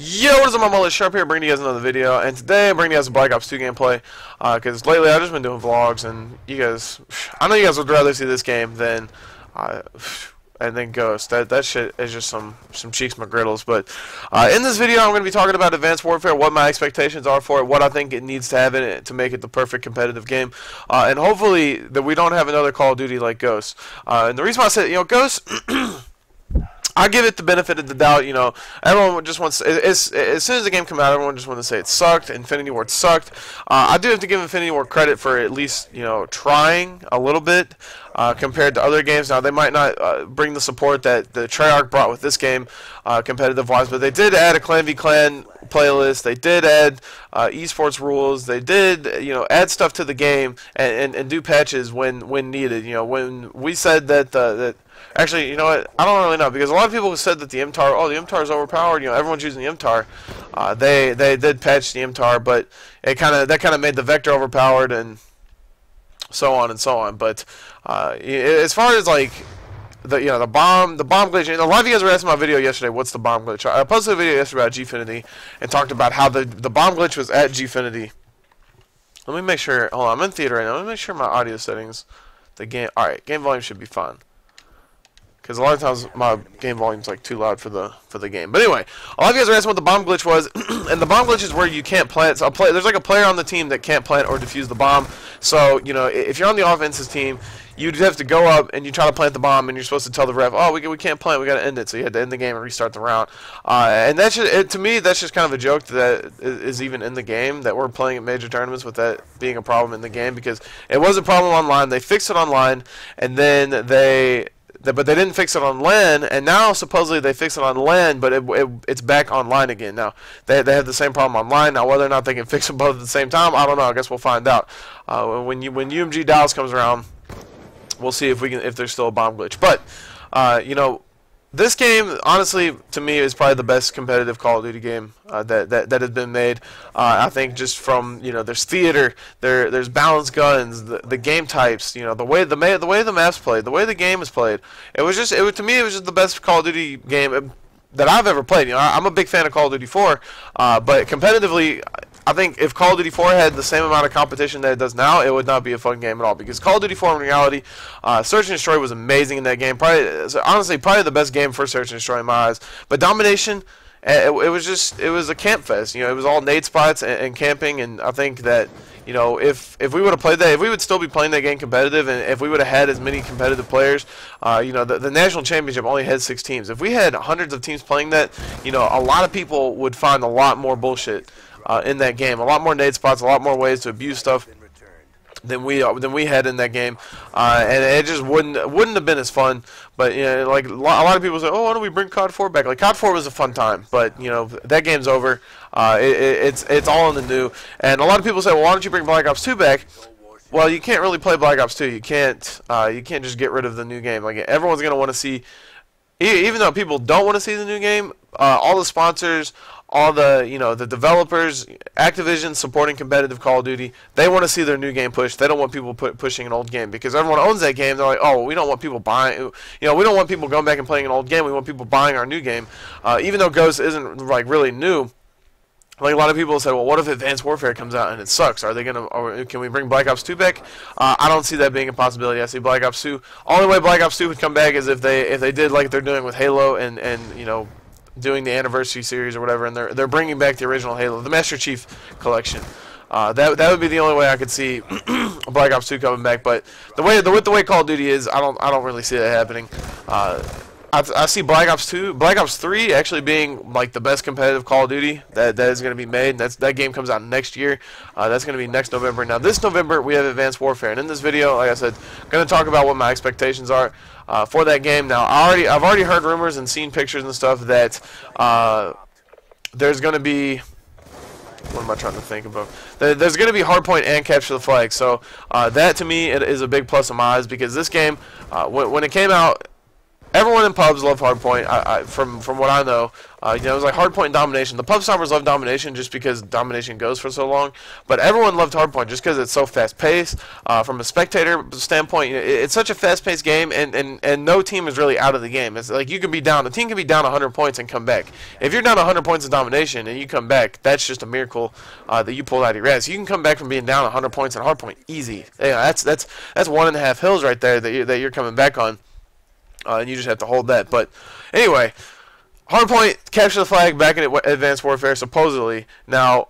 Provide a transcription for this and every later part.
Yo, what is up, my mullet? Sharp here, bringing you guys another video, and today I'm bringing you guys a Black Ops 2 gameplay, because lately I've just been doing vlogs, and you guys, I know you guys would rather see this game than, and then Ghost. That shit is just some cheeks McGriddles, but, in this video I'm going to be talking about Advanced Warfare, what my expectations are for it, what I think it needs to have in it to make it the perfect competitive game, and hopefully that we don't have another Call of Duty like Ghost. And the reason why I said, Ghost... I give it the benefit of the doubt. Everyone just wants, as soon as the game came out, everyone just wanted to say it sucked. Infinity Ward sucked. I do have to give Infinity Ward credit for at least, trying a little bit compared to other games. Now, they might not bring the support that the Treyarch brought with this game, competitive-wise, but they did add a Clan v Clan playlist. They did add esports rules. They did, add stuff to the game and do patches when needed. When we said that actually, you know what? I don't really know, because a lot of people said that the MTAR, the MTAR is overpowered. Everyone's using the MTAR. They did patch the MTAR, but that kind of made the Vector overpowered and so on and so on. But as far as like the bomb glitch, a lot of you guys were asking my video yesterday, what's the bomb glitch? I posted a video yesterday about Gfinity and talked about how the bomb glitch was at Gfinity. Let me make sure. Hold on, I'm in theater right now. Let me make sure my audio settings, all right, game volume should be fine. Because a lot of times my game volume's like too loud for the game. But anyway, a lot of you guys are asking what the bomb glitch was, and the bomb glitch is where you can't plant. So there's like a player on the team that can't plant or defuse the bomb. So if you're on the offense's team, you'd have to go up and you try to plant the bomb, and you're supposed to tell the ref, oh, we can't plant, we got to end it. So you had to end the game and restart the round. And that's just, to me, that's just kind of a joke that is even in the game, that we're playing at major tournaments with that being a problem in the game, because it was a problem online. They fixed it online, and then but they didn't fix it on LAN, and now supposedly they fix it on LAN, but it's back online again. Now, they have the same problem online. Now, whether or not they can fix them both at the same time, I don't know. I guess we'll find out. When UMG Dallas comes around, we'll see if there's still a bomb glitch. But, this game, honestly, to me, is probably the best competitive Call of Duty game that has been made. I think just from there's theater, there's balanced guns, the game types, the way the maps played, the way the game is played. To me, it was just the best Call of Duty game that I've ever played. I'm a big fan of Call of Duty 4, but competitively, I think if Call of Duty 4 had the same amount of competition that it does now, it would not be a fun game at all. Because Call of Duty 4 in reality, Search and Destroy was amazing in that game. Honestly, probably the best game for Search and Destroy in my eyes. But Domination, it was a camp fest. It was all nade spots and camping. And I think that if we would have played that, if we would still be playing that game competitive, and if we would have had as many competitive players, the national championship only had 6 teams. If we had hundreds of teams playing that, a lot of people would find a lot more bullshit in that game, a lot more nade spots, a lot more ways to abuse stuff than we had in that game, and it just wouldn't have been as fun. But like a lot of people say, oh, why don't we bring COD 4 back? Like COD 4 was a fun time, but that game's over. It's all in the new, and a lot of people say, well, why don't you bring Black Ops 2 back? Well, you can't really play Black Ops 2. You can't just get rid of the new game. Like, everyone's gonna want to see, even though people don't want to see the new game, all the sponsors, all the the developers, Activision supporting competitive Call of Duty, they want to see their new game pushed. They don't want people pushing an old game, because everyone owns that game. They're like, oh, well, we don't want people buying, we don't want people going back and playing an old game. We want people buying our new game, even though Ghost isn't like really new. Like, a lot of people said, well, what if Advanced Warfare comes out and it sucks? Can we bring Black Ops 2 back? I don't see that being a possibility. I see Black Ops 2. Only way Black Ops 2 would come back is if they did like they're doing with Halo and doing the anniversary series or whatever, and they're bringing back the original Halo, the Master Chief Collection. That would be the only way I could see Black Ops 2 coming back. But the way Call of Duty is, I don't really see that happening. I see Black Ops 3 actually being like the best competitive Call of Duty that is going to be made. That game comes out next year. That's going to be next November. Now, this November we have Advanced Warfare, and in this video, like I said, I'm going to talk about what my expectations are for that game. Now, I've already heard rumors and seen pictures and stuff that there's going to be, what am I trying to think about? There's going to be hardpoint and capture the flag. So that to me is a big plus in my eyes, because this game, when it came out, everyone in pubs love hardpoint. From what I know, you know, it was like hardpoint and domination. The pub stoppers love domination just because domination goes for so long. But everyone loved hardpoint just because it's so fast paced. From a spectator standpoint, you know, it's such a fast paced game, and no team is really out of the game. It's like you can be down. The team can be down 100 points and come back. If you're down 100 points in domination and you come back, that's just a miracle that you pulled out of your ass. You can come back from being down 100 points in hardpoint easy. Yeah, that's 1.5 hills right there that you're coming back on. And you just have to hold that. But anyway, hardpoint capture the flag back in Advanced Warfare supposedly. Now,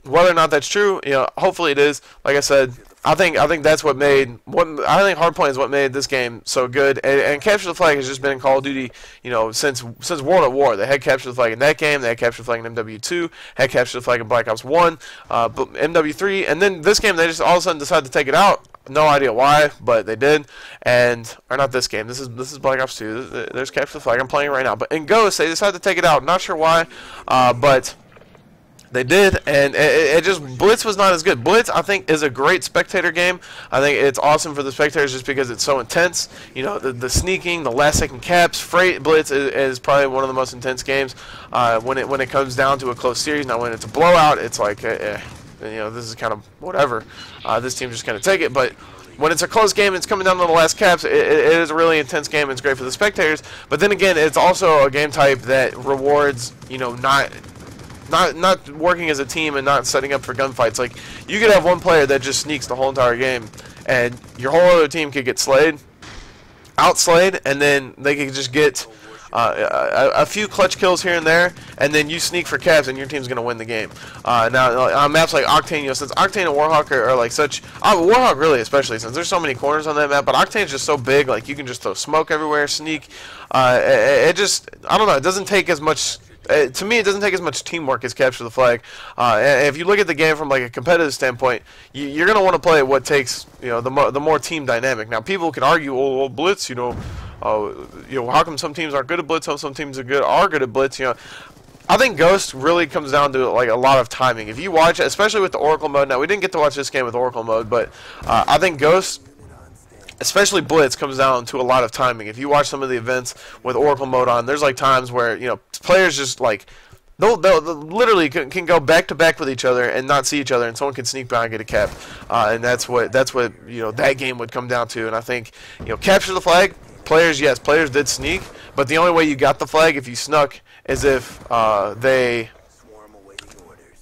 whether or not that's true, you know, hopefully it is. Like I said, I think that's what made hardpoint is what made this game so good. And capture the flag has just been in Call of Duty, you know, since World at War. They had capture the flag in that game. They had capture the flag in MW2. Had capture the flag in Black Ops 1, but MW3, and then this game they just all of a sudden decided to take it out. No idea why, but they did. Or not this game. This is Black Ops 2. There's capture the flag. I'm playing it right now. But in Ghost, they decided to take it out. Not sure why, but they did, and it just Blitz was not as good. Blitz, I think, is a great spectator game. I think it's awesome for the spectators just because it's so intense. You know, the sneaking, the last-second caps. Freight Blitz is probably one of the most intense games when it comes down to a close series. Now, when it's a blowout, it's like, you know, this is kind of whatever. This team's just going to take it, but when it's a close game and it's coming down to the last caps, it is a really intense game. It's great for the spectators, but then again, it's also a game type that rewards, you know, not working as a team and not setting up for gunfights. Like, you could have one player that just sneaks the whole entire game, and your whole other team could get outslayed, and then they could just get a few clutch kills here and there, and then you sneak for caps, and your team's going to win the game. Now, on maps like Octane, you know, since Octane and Warhawk are like such... Warhawk really, especially, since there's so many corners on that map, but Octane's just so big, like, you can just throw smoke everywhere, sneak. It just... I don't know, it doesn't take as much... to me, it doesn't take as much teamwork as capture the flag. If you look at the game from like a competitive standpoint, you're going to want to play what takes, you know, the more team dynamic. Now, people can argue, well, Blitz, you know, how come some teams aren't good at Blitz, how some teams are good at Blitz, you know. I think Ghost really comes down to like a lot of timing. If you watch, especially with the Oracle mode, now we didn't get to watch this game with Oracle mode, but I think Ghost, especially Blitz, comes down to a lot of timing. If you watch some of the events with Oracle mode on, there's like times where, you know, players just like they'll literally can go back to back with each other and not see each other, and someone can sneak by and get a cap, and that's what you know, that game would come down to. And I think, you know, capture the flag, players did sneak, but the only way you got the flag if you snuck is if they...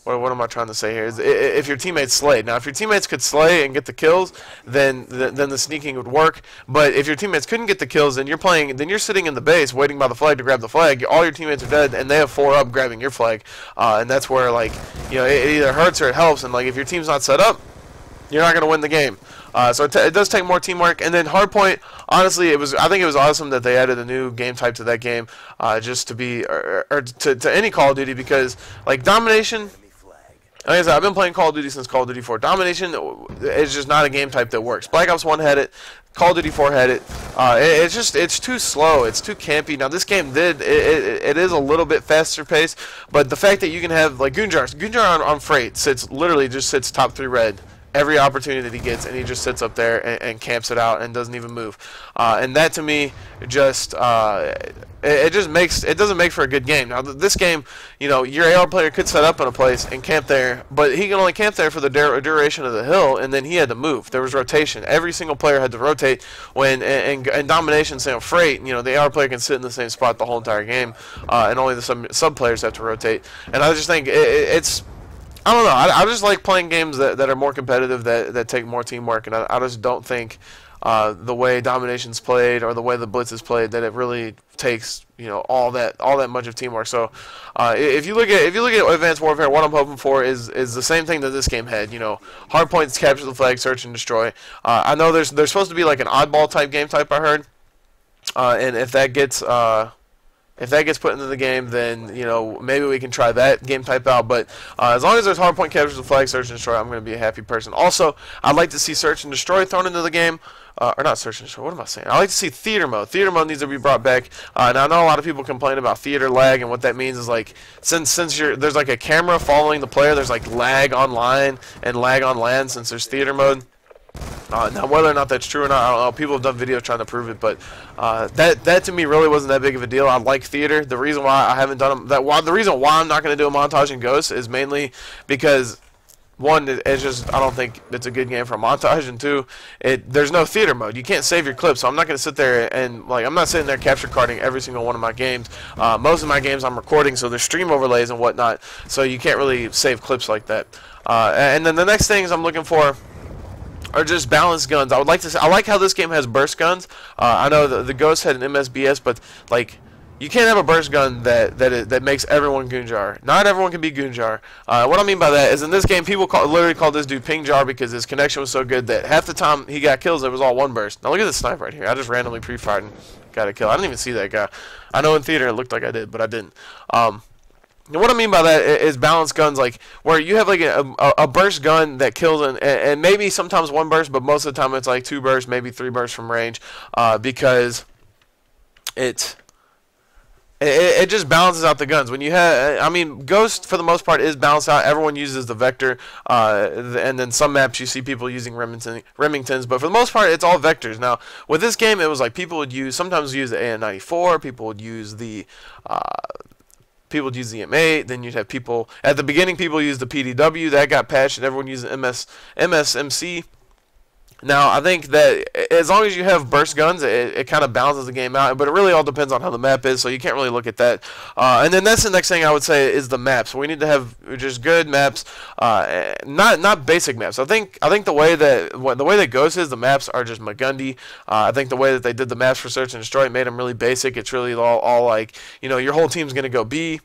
What am I trying to say here? Is if your teammates slayed. Now, if your teammates could slay and get the kills, then the sneaking would work. But if your teammates couldn't get the kills, then you're sitting in the base waiting by the flag to grab the flag. All your teammates are dead, and they have 4 up grabbing your flag. And that's where, like, you know, it either hurts or it helps. And like, if your team's not set up, you're not going to win the game. So it does take more teamwork. And then hardpoint, honestly, I think it was awesome that they added a new game type to that game, just to be or to any Call of Duty, because like domination. Like I said, I've been playing Call of Duty since Call of Duty 4. Domination is just not a game type that works. Black Ops 1 had it. Call of Duty 4 had it. It's too slow. It's too campy. Now, this game it is a little bit faster paced, but the fact that you can have, like, Gunjar on Freight literally just sits top 3 red every opportunity that he gets, and he just sits up there and camps it out and doesn't even move. And that, to me, just... It doesn't make for a good game. Now, this game, you know, your AR player could set up in a place and camp there, but he can only camp there for the duration of the hill, and then he had to move. There was rotation. Every single player had to rotate. When and domination, say on Freight, you know, the AR player can sit in the same spot the whole entire game, and only the sub players have to rotate. And I just think it's... I don't know. I just like playing games that are more competitive, that take more teamwork, and I just don't think the way Domination's played or the way the Blitz is played, that it really takes, you know, all that much of teamwork. So if you look at Advanced Warfare, what I'm hoping for is the same thing that this game had. You know, hard points, capture the flag, search and destroy. I know there's supposed to be like an oddball type game type, I heard, and if that gets put into the game, then, you know, maybe we can try that game type out. But as long as there's hardpoint, capture the flag, search and destroy, I'm going to be a happy person. Also, I'd like to see search and destroy thrown into the game. Or not search and destroy, what am I saying? I like to see theater mode. Theater mode needs to be brought back. Now, I know a lot of people complain about theater lag, and what that means is, like, since there's like a camera following the player, there's like lag online and lag on land since there's theater mode. Now, whether or not that's true or not, I don't know. People have done videos trying to prove it, but that to me really wasn't that big of a deal. I like theater. The reason why I haven't done them, the reason why I'm not going to do a montage in Ghost is mainly because, one, it's just, I don't think it's a good game for a montage, and two, there's no theater mode. You can't save your clips, so I'm not going to sit there and, like, I'm not sitting there capture carding every single one of my games. Most of my games I'm recording, so there's stream overlays and whatnot, so you can't really save clips like that. And then the next things I'm looking for are just balanced guns. I like how this game has burst guns. I know the Ghost had an MSBS, but like you can't have a burst gun that makes everyone Goonjar. Not everyone can be Goonjar. What I mean by that is in this game, people literally called this dude Ping Jar because his connection was so good that half the time he got kills, it was all one burst. Now look at this sniper right here. I just randomly pre-fired and got a kill. I didn't even see that guy. I know in theater it looked like I did, but I didn't. And what I mean by that is balanced guns, like where you have like a burst gun that kills and maybe sometimes one burst, but most of the time it's like two bursts, maybe three bursts from range, because it just balances out the guns. When you have, I mean, Ghost for the most part is balanced out. Everyone uses the Vector, and then some maps you see people using Remingtons, but for the most part it's all vectors. Now with this game, it was like people would sometimes use the AN-94, people would use the M8, then you'd have people, at the beginning people used the PDW, that got patched and everyone used the MSMC. Now I think that as long as you have burst guns, it kind of balances the game out, but it really all depends on how the map is, so you can't really look at that. And then that's the next thing I would say is the maps. We need to have just good maps, not basic maps. I think the way that Ghost is, the maps are just McGundy. I think the way that they did the maps for Search and Destroy made them really basic. It's really all like, you know, your whole team's gonna go B.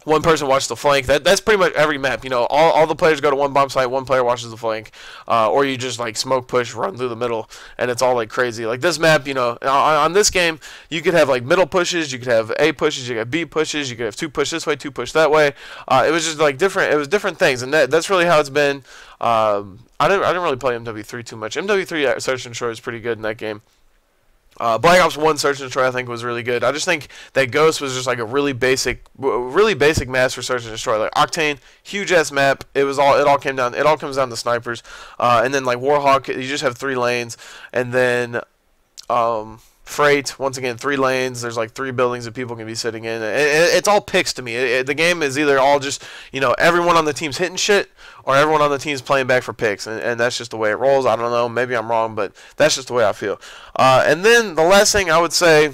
One person watches the flank. That's pretty much every map. You know, all the players go to one bomb site. One player watches the flank, or you just like smoke push, run through the middle, and it's all like crazy. Like this map, you know, on this game, you could have like middle pushes, you could have A pushes, you could have B pushes, you could have two push this way, two push that way. It was just like different. It was different things, and that's really how it's been. I didn't really play MW3 too much. MW3 Search and Destroy is pretty good in that game. Black Ops 1 Search and Destroy I think was really good. I just think that Ghost was just like a really basic maps for Search and Destroy. Like Octane, huge ass map. It all comes down to snipers. And then like Warhawk, you just have 3 lanes, and then Freight, once again 3 lanes. There's like 3 buildings that people can be sitting in. It's all picks to me. The game is either all just, you know, everyone on the team's hitting shit, or everyone on the team's playing back for picks, and that's just the way it rolls. I don't know, maybe I'm wrong, but that's just the way I feel. And then the last thing I would say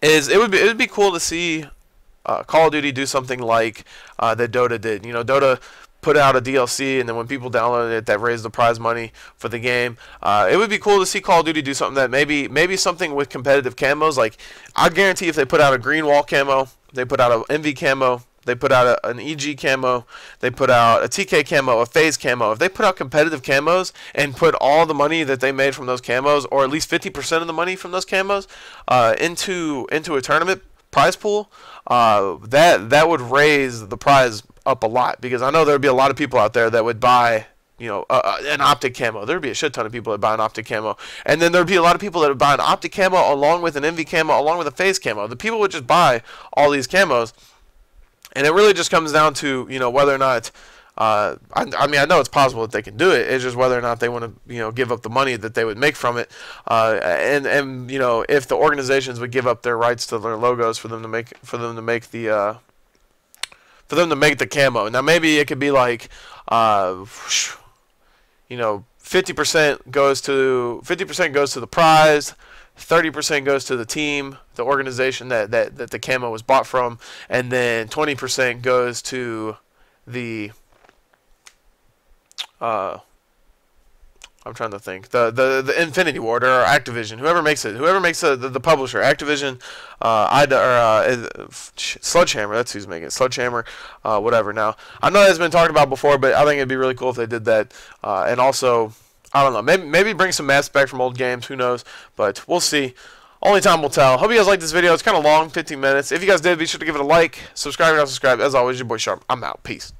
is it would be cool to see Call of Duty do something like that Dota did. You know, Dota put out a DLC, and then when people downloaded it, that raised the prize money for the game. It would be cool to see Call of Duty do something that maybe something with competitive camos. Like I guarantee if they put out a green wall camo, they put out an MV camo, they put out an EG camo, they put out a TK camo, a phase camo. If they put out competitive camos and put all the money that they made from those camos, or at least 50% of the money from those camos, into a tournament prize pool, that would raise the prize up a lot, because I know there would be a lot of people out there that would buy, you know, an optic camo. There would be a shit ton of people that buy an optic camo, and then there would be a lot of people that would buy an optic camo along with an MV camo along with a phase camo. The people would just buy all these camos, and it really just comes down to, you know, whether or not I mean, I know it's possible that they can do it. It's just whether or not they want to, you know, give up the money that they would make from it, and you know, if the organizations would give up their rights to their logos for them to make the camo. Now maybe it could be like, you know, 50% goes to the prize, 30% goes to the team, the organization that the camo was bought from, and then 20% goes to the I'm trying to think, the Infinity Ward or Activision, whoever makes the publisher, Activision, Sledgehammer, that's who's making it, Sledgehammer, whatever. Now I know that's been talked about before, but I think it'd be really cool if they did that, and also, I don't know, maybe bring some maps back from old games, who knows, but we'll see. Only time will tell. Hope you guys liked this video. It's kind of long, 15 minutes. If you guys did, be sure to give it a like, subscribe if you're not subscribed. As always, your boy Sharp. I'm out. Peace.